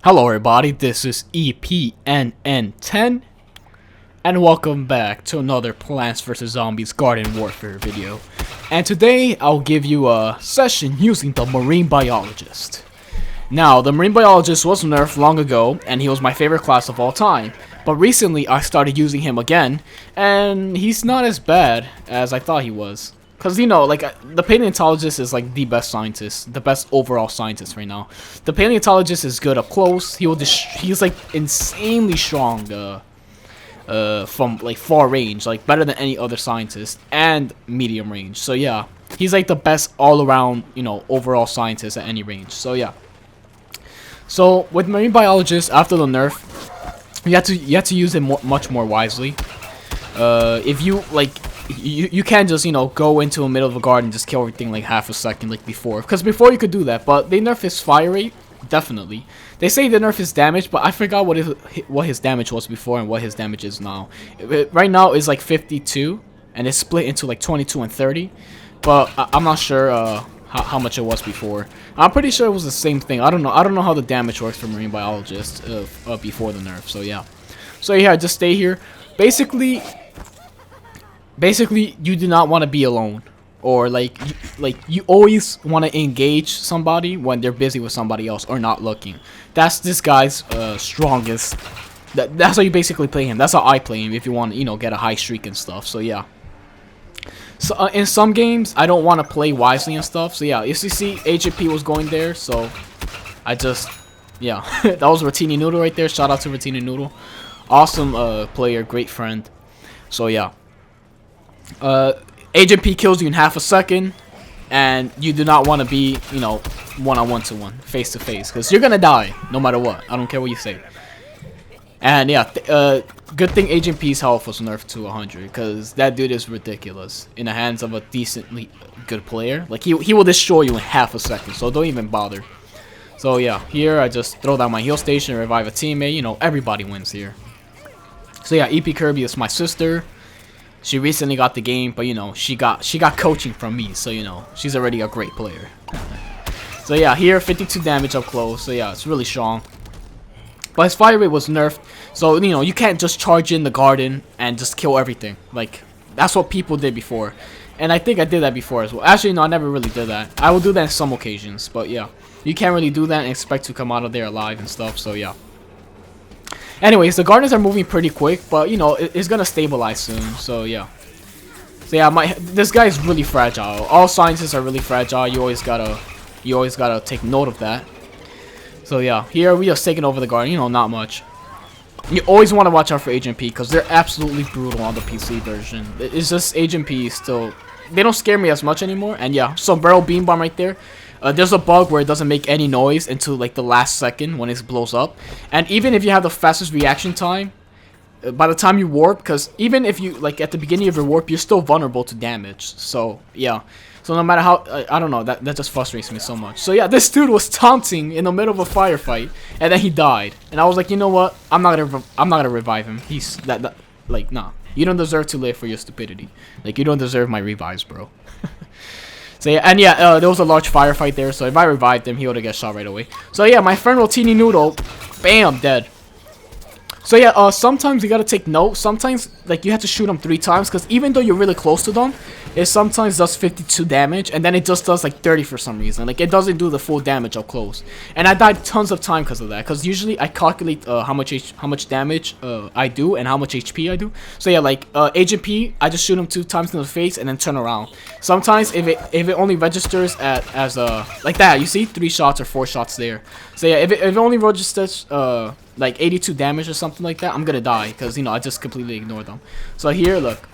Hello everybody, this is EPNN10 and welcome back to another Plants vs Zombies Garden Warfare video. And today I'll give you a session using the Marine Biologist. Now, the Marine Biologist was nerfed long ago and he was my favorite class of all time. But recently I started using him again and he's not as bad as I thought he was. Because, you know, like, the paleontologist is, like, the best scientist, the best overall scientist right now. The paleontologist is good up close. He's, like, insanely strong, from, like, far range. Like, better than any other scientist. And medium range. So, yeah. He's, like, the best all-around, you know, overall scientist at any range. So, yeah. So, with Marine Biologist, after the nerf, you have to use it much more wisely. If you, like... You can't just, you know, go into the middle of a garden and just kill everything like half a second like before. Because before you could do that, but they nerf his fire rate, definitely. They say they nerf his damage, but I forgot what his damage was before and what his damage is now. Right now it's like 52, and it's split into like 22 and 30. But I'm not sure how much it was before. I'm pretty sure it was the same thing. I don't know how the damage works for Marine Biologist before the nerf. So yeah. So yeah, just stay here. Basically, you do not want to be alone, or like you always want to engage somebody when they're busy with somebody else or not looking. That's this guy's strongest. That's how you basically play him. That's how I play him if you want to, you know, get a high streak and stuff. So yeah. So in some games, I don't want to play wisely and stuff. So yeah, you see, HAP was going there, so I just yeah. That was Rotini Noodle right there. Shout out to Rotini Noodle, awesome player, great friend. So yeah. Agent P kills you in half a second, and you do not want to be, you know, one-on-one to one, face-to-face, because you're gonna die no matter what. I don't care what you say. And yeah, good thing Agent P's health was nerfed to 100, because that dude is ridiculous in the hands of a decently good player. Like, he will destroy you in half a second, so don't even bother. So yeah, here I just throw down my heal station, revive a teammate. You know, everybody wins here. So yeah, EP Kirby is my sister. She recently got the game, but you know, she got coaching from me, so you know, she's already a great player. So yeah, here 52 damage up close. So yeah, it's really strong. But his fire rate was nerfed, so you know, you can't just charge in the garden and just kill everything. Like, that's what people did before. And I think I did that before as well. Actually, no, I never really did that. I will do that in some occasions, but yeah. You can't really do that and expect to come out of there alive and stuff, so yeah. Anyways, the gardens are moving pretty quick, but you know, it's gonna stabilize soon. So yeah. So yeah, this guy is really fragile. All scientists are really fragile. You always gotta take note of that. So yeah, here we just taking over the garden. You know, not much. You always want to watch out for Agent P because they're absolutely brutal on the PC version. It's just Agent P still. They don't scare me as much anymore. And yeah, so barrel beam bomb right there. There's a bug where it doesn't make any noise until like the last second when it blows up. And even if you have the fastest reaction time, by the time you warp, because even if you, like, at the beginning of your warp, you're still vulnerable to damage. So, yeah. So no matter how, I don't know, that just frustrates me so much. So yeah, this dude was taunting in the middle of a firefight, and then he died. And I was like, you know what? I'm not gonna revive him. He's, like, nah. You don't deserve to live for your stupidity. Like, you don't deserve my revives, bro. So yeah, and yeah, there was a large firefight there, so if I revived him, he would have got shot right away. So yeah, my friend Rotini Noodle, bam, dead. So yeah, sometimes you gotta take note. Sometimes, like, you have to shoot them 3 times, because even though you're really close to them, it sometimes does 52 damage, and then it just does like 30 for some reason. Like, it doesn't do the full damage up close. And I died tons of time because of that, because usually I calculate how much damage I do and how much HP I do. So yeah, like Agent P, I just shoot him 2 times in the face and then turn around. Sometimes if it only registers as like that, you see 3 shots or 4 shots there. So yeah, if it only registers like 82 damage or something like that, I'm gonna die because, you know, I just completely ignore them. So here, look,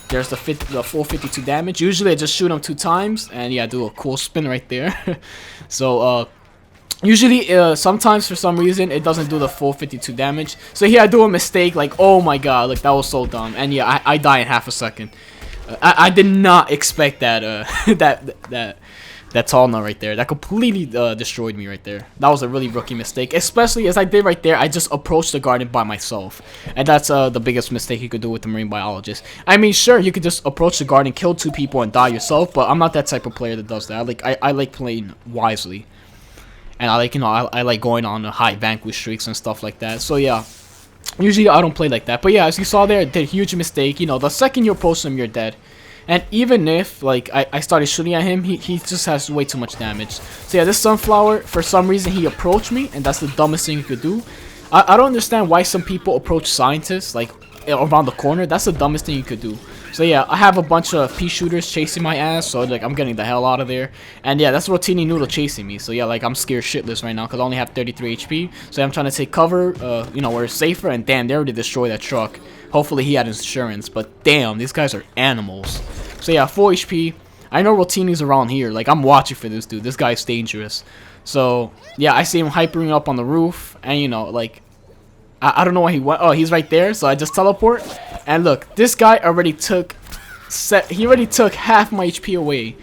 there's the full 52 damage. Usually I just shoot them 2 times, and yeah, I do a cool spin right there. So usually sometimes for some reason it doesn't do the full 52 damage. So here I do a mistake, like, oh my god, like, that was so dumb. And yeah, I die in half a second. I did not expect that that tall nut right there. That completely destroyed me right there. That was a really rookie mistake. Especially as I did right there, I just approached the garden by myself. And that's the biggest mistake you could do with the Marine Biologist. I mean, sure, you could just approach the garden, kill 2 people, and die yourself. But I'm not that type of player that does that. I like playing wisely. and I like, you know, I like going on the high vanquish streaks and stuff like that. So yeah, usually I don't play like that. But yeah, as you saw there, did a huge mistake. You know, the second you approach him, you're dead. And even if, like, I started shooting at him, he just has way too much damage. So yeah, this Sunflower, for some reason, he approached me, and that's the dumbest thing you could do. I don't understand why some people approach scientists, like, around the corner. That's the dumbest thing you could do. So yeah, I have a bunch of pea shooters chasing my ass, so like I'm getting the hell out of there. And yeah, that's Rotini Noodle chasing me. So yeah, like I'm scared shitless right now because I only have 33 HP. So I'm trying to take cover, you know, where it's safer. And damn, they already destroyed that truck. Hopefully he had insurance, but damn, these guys are animals. So yeah, 4 HP. I know Rotini's around here. Like I'm watching for this dude. This guy's dangerous. So yeah, I see him hypering up on the roof, and you know, like I don't know where he went. Oh, he's right there. So I just teleport. And look, this guy already took half my HP away.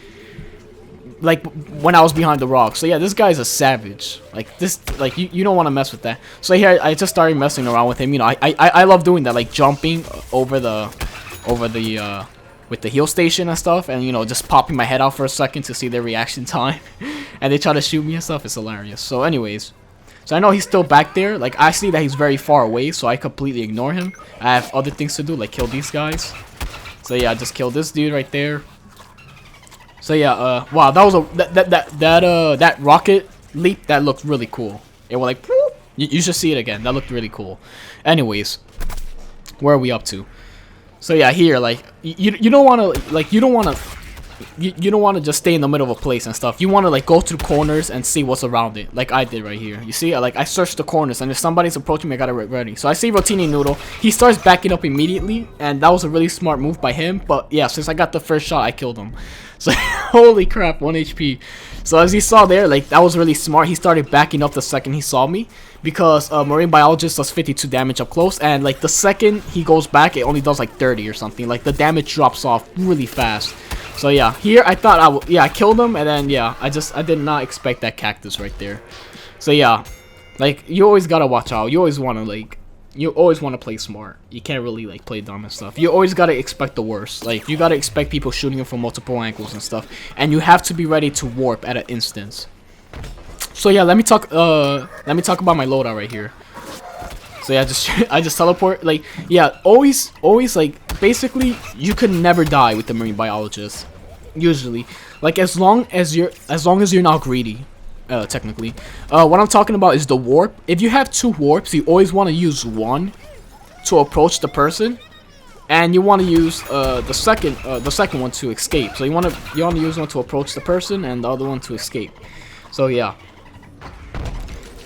Like when I was behind the rock. So yeah, this guy's a savage. Like this, like you don't want to mess with that. So here I just started messing around with him. You know, I love doing that, like jumping over the with the heal station and stuff, and you know, just popping my head out for a second to see their reaction time. And they try to shoot me and stuff. It's hilarious. So anyways. So I know he's still back there. Like, I see that he's very far away, so I completely ignore him. I have other things to do, like kill these guys. So yeah, I just killed this dude right there. So yeah, wow, that was that rocket leap, that looked really cool. It was like, you should see it again. That looked really cool. Anyways, where are we up to? So yeah, here, like, you don't want to, like, you don't want to just stay in the middle of a place and stuff. You want to like go through corners and see what's around it, like I did right here. You see, like I searched the corners, and if somebody's approaching me, I got it ready. So I see Rotini Noodle. He starts backing up immediately, and that was a really smart move by him. But yeah, since I got the first shot, I killed him. So holy crap, 1 HP. So as you saw there, like that was really smart. He started backing up the second he saw me, because Marine Biologist does 52 damage up close, and like the second he goes back, it only does like 30 or something. Like the damage drops off really fast. So yeah, here I thought I killed him, and then yeah, I did not expect that cactus right there. So yeah, like you always gotta watch out. You always wanna play smart. You can't really like play dumb and stuff. You always gotta expect the worst. Like you gotta expect people shooting you from multiple angles and stuff, and you have to be ready to warp at an instance. So yeah, let me talk about my loadout right here. So yeah, I just teleport. Like yeah, always like basically you could never die with the Marine Biologist. Usually, like as long as you're not greedy, technically. What I'm talking about is the warp. If you have 2 warps, you always want to use one to approach the person, and you want to use the second one to escape. So you want to use one to approach the person and the other one to escape. So yeah.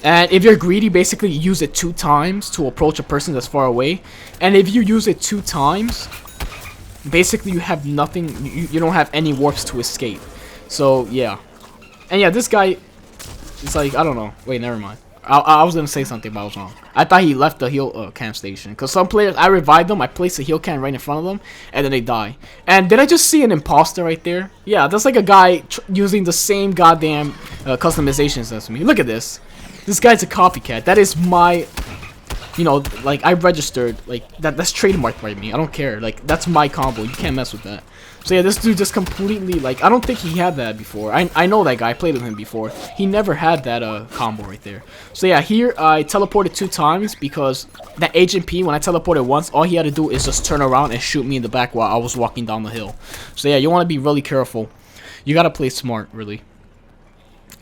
And if you're greedy, basically you use it 2 times to approach a person that's far away. And if you use it 2 times, basically you have nothing, you don't have any warps to escape. So yeah. And yeah, this guy is like, I don't know. Wait, never mind. I was gonna say something, but I was wrong. I thought he left the heal camp station. Because some players, I revived them, I placed a heal can right in front of them, and then they die. And did I just see an imposter right there? Yeah, that's like a guy using the same goddamn customizations as me. Look at this. This guy's a copycat. That is my, you know, like I registered, like that's trademarked by me. I don't care. Like that's my combo. You can't mess with that. So yeah, this dude just completely, like, I don't think he had that before. I know that guy. I played with him before. He never had that combo right there. So yeah, here I teleported 2 times because that Agent P, when I teleported once, all he had to do is just turn around and shoot me in the back while I was walking down the hill. So yeah, you want to be really careful. You gotta play smart, really.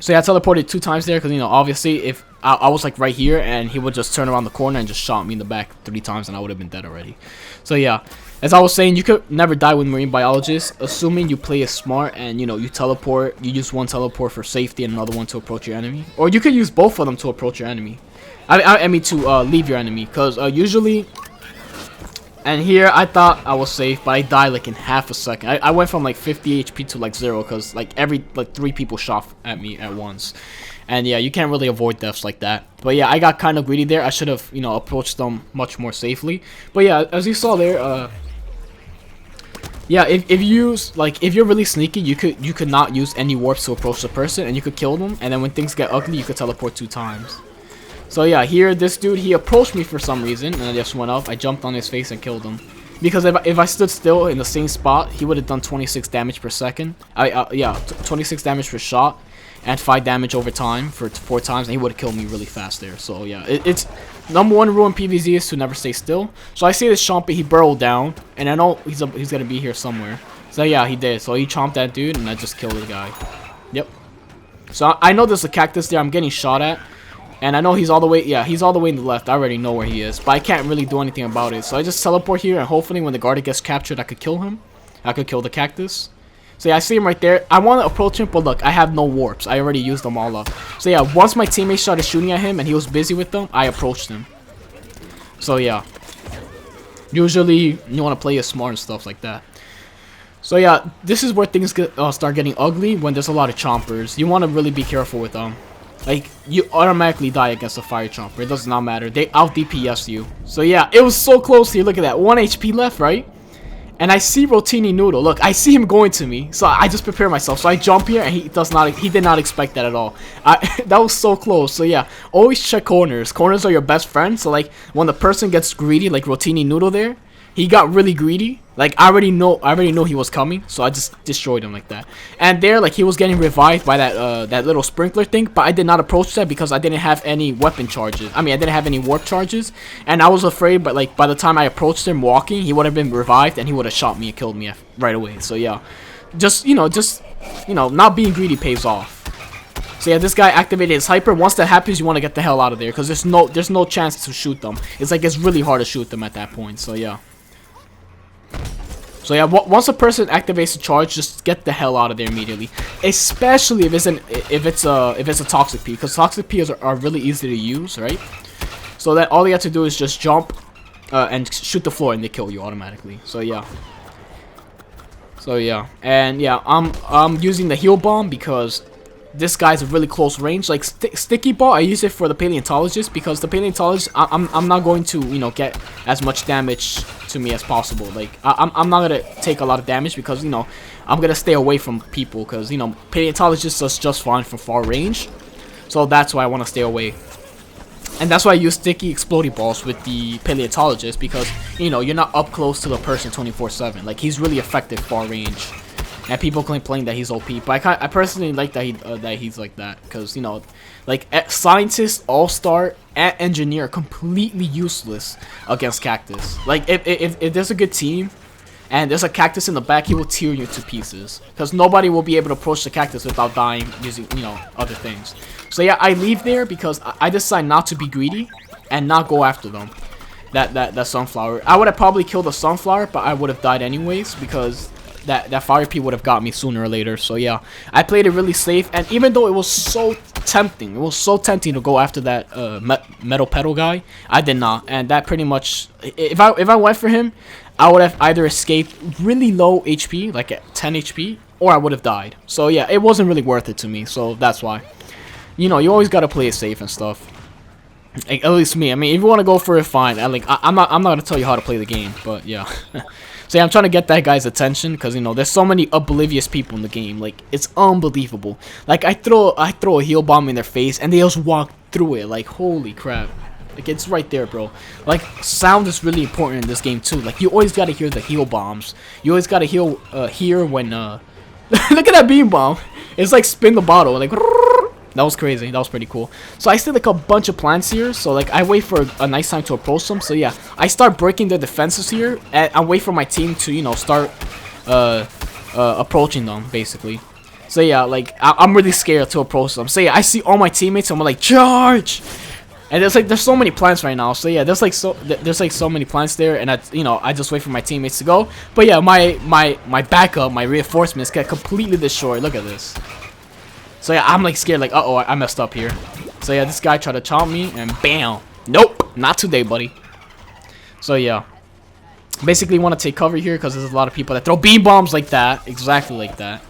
So yeah, I teleported 2 times there because, you know, obviously if I was like right here and he would just turn around the corner and just shot me in the back 3 times and I would have been dead already. So yeah, as I was saying, you could never die with Marine Biologist, assuming you play it smart and, you know, you teleport, you use one teleport for safety and another one to approach your enemy. Or you could use both of them to approach your enemy. I mean to leave your enemy, because usually... And here, I thought I was safe, but I died like in half a second. I went from like 50 HP to like 0, because like 3 people shot at me at once. And yeah, you can't really avoid deaths like that. But yeah, I got kind of greedy there. I should have, you know, approached them much more safely. But yeah, as you saw there, yeah, if you're really sneaky, you could not use any warps to approach the person, and you could kill them. And then when things get ugly, you could teleport 2 times. So yeah, here this dude, he approached me for some reason, and I just went up. I jumped on his face and killed him. Because if I stood still in the same spot, he would have done 26 damage per second. Yeah, 26 damage per shot. and 5 damage over time for 4 times, and he would have killed me really fast there. So yeah, it's number 1 rule in PvZ is to never stay still. So I see this Chompy, he burrowed down, and I know he's gonna be here somewhere. So yeah, he did. So he chomped that dude, and I just killed the guy. Yep. So I know there's a cactus there I'm getting shot at, and I know he's all the way, yeah, he's all the way in the left. I already know where he is, but I can't really do anything about it. So I just teleport here, and hopefully when the guard gets captured, I could kill him. I could kill the cactus. So yeah, I see him right there. I want to approach him, but look, I have no warps. I already used them all up. So yeah, once my teammates started shooting at him and he was busy with them, I approached him. So yeah, usually you want to play it smart and stuff like that. So yeah, this is where things start getting ugly when there's a lot of chompers. You want to really be careful with them. Like, you automatically die against a fire chomper. It does not matter. They out DPS you. So yeah, it was so close here. Look at that. 1 HP left, right? And I see Rotini Noodle. Look, I see him going to me. So I just prepare myself. So I jump here, and he did not expect that at all. That was so close. So yeah, always check corners. Corners are your best friend. So like, when the person gets greedy, like Rotini Noodle there, he got really greedy. Like, I already know he was coming, so I just destroyed him like that. And there, like, he was getting revived by that little sprinkler thing, but I did not approach that because I didn't have any weapon charges. I mean, I didn't have any warp charges, and I was afraid, but like, by the time I approached him walking, he would have been revived, and he would have shot me and killed me right away. So yeah, just not being greedy pays off. So yeah, this guy activated his hyper. Once that happens, you want to get the hell out of there, because there's no chance to shoot them. It's like, it's really hard to shoot them at that point. So yeah. So yeah, once a person activates a charge, just get the hell out of there immediately. Especially if it's a toxic P, because toxic Ps are really easy to use, right? So that all you have to do is just jump and shoot the floor, and they kill you automatically. So yeah. And yeah, I'm using the heal bomb because this guy's a really close range. Like sticky ball, I use it for the paleontologist because the paleontologist, I'm not going to get as much damage to me as possible. Like I'm not gonna take a lot of damage because I'm gonna stay away from people because paleontologist does just fine from far range. So that's why I want to stay away. And that's why I use sticky exploding balls with the paleontologist because you're not up close to the person 24/7. Like, he's really effective far range. And people complain that he's OP, but I personally like that he's like that because like scientist, all-star, and engineer are completely useless against cactus. Like if there's a good team and there's a cactus in the back, he will tear you to pieces because nobody will be able to approach the cactus without dying using other things. So yeah, I leave there because I decide not to be greedy and not go after them. That sunflower, I would have probably killed the sunflower, but I would have died anyways because that fire P would have got me sooner or later. So yeah, I played it really safe, and even though it was so tempting, to go after that metal pedal guy, I did not. And that pretty much, if I went for him, I would have either escaped really low HP, like at 10 HP, or I would have died. So yeah, it wasn't really worth it to me. So that's why, you always gotta play it safe and stuff. Like, at least me. I mean, if you want to go for it, fine. I'm not gonna tell you how to play the game, but yeah. So yeah, I'm trying to get that guy's attention because there's so many oblivious people in the game. Like, it's unbelievable. Like, I throw a heal bomb in their face and they just walk through it. Like, holy crap. Like, it's right there, bro. Like, sound is really important in this game too. Like, you always gotta hear the heal bombs. You always gotta hear when look at that beam bomb. It's like spin the bottle. Like, that was crazy. That was pretty cool. So I see like a bunch of plants here. So like I wait for a nice time to approach them. So yeah, I start breaking their defenses here, and I wait for my team to start approaching them basically. So yeah, like I'm really scared to approach them. So yeah, I see all my teammates, and I'm like, charge! And there's so many plants right now. So yeah, there's like so many plants there, and I just wait for my teammates to go. But yeah, my backup, my reinforcements get completely destroyed. Look at this. So yeah, I'm like scared, like, uh-oh, I messed up here. So yeah, this guy tried to chomp me, and bam! Nope, not today, buddy. So yeah, basically want to take cover here because there's a lot of people that throw beam bombs like that, exactly like that.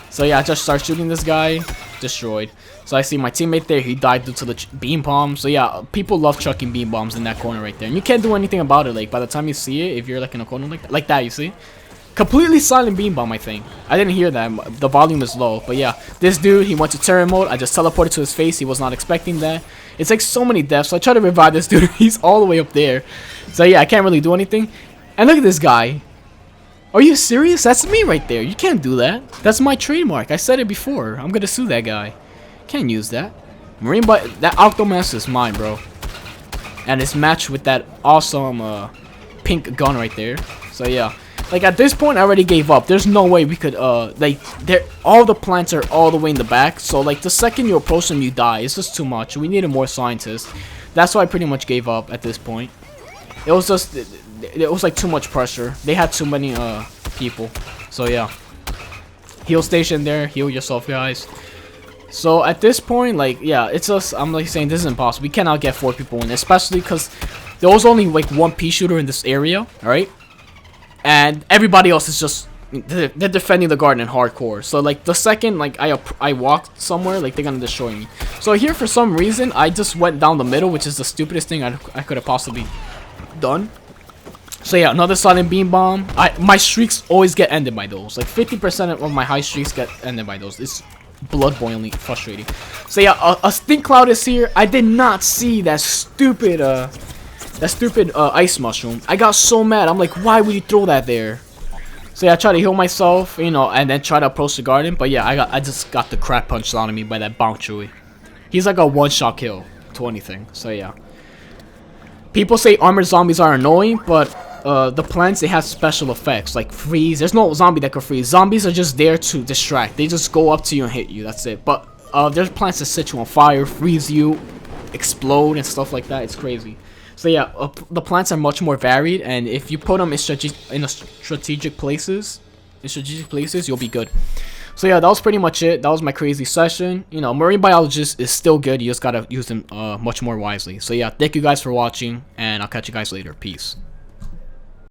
So yeah, I just start shooting this guy, destroyed. So I see my teammate there, he died due to the beam bomb. So yeah, people love chucking beam bombs in that corner right there, and you can't do anything about it. Like, by the time you see it, if you're like in a corner like that, you see? Completely silent beam bomb, I think. I didn't hear that. The volume is low. But yeah, this dude, he went to turret mode. I just teleported to his face. He was not expecting that. It's like so many deaths. So I try to revive this dude. He's all the way up there. So yeah, I can't really do anything. And look at this guy. Are you serious? That's me right there. You can't do that. That's my trademark. I said it before. I'm gonna sue that guy. Can't use that. That Octomask is mine, bro. And it's matched with that awesome pink gun right there. So yeah. Like at this point I already gave up. There's no way we could like all the plants are all the way in the back. So like the second you approach them you die. It's just too much. We needed more scientists. That's why I pretty much gave up at this point. It was just it was like too much pressure. They had too many people. So yeah. Heal station there. Heal yourself, guys. So at this point, like, yeah, it's just, I'm like saying this is impossible. We cannot get 4 people in, especially because there was only like 1 pea shooter in this area, alright? And everybody else is just, they're defending the garden in hardcore. So like the second like I walked somewhere, like they're gonna destroy me. So here for some reason I just went down the middle, which is the stupidest thing I could have possibly done. So yeah, another silent beam bomb. My streaks always get ended by those. Like 50% of my high streaks get ended by those. It's blood boiling frustrating. So yeah, a stink cloud is here. I did not see that stupid ice mushroom. I got so mad. I'm like, why would you throw that there? So yeah, I try to heal myself, you know, and then try to approach the garden. But yeah, I just got the crap punched out of me by that Bonk Chewy. He's like a one-shot kill to anything. So yeah. People say armored zombies are annoying, but the plants, they have special effects like freeze. There's no zombie that can freeze. Zombies are just there to distract. They just go up to you and hit you. That's it. But there's plants that set you on fire, freeze you, explode and stuff like that. It's crazy. So yeah, the plants are much more varied, and if you put them in strategic places, you'll be good. So yeah, that was pretty much it. That was my crazy session. You know, Marine Biologist is still good. You just gotta use them much more wisely. So yeah, thank you guys for watching, and I'll catch you guys later. Peace.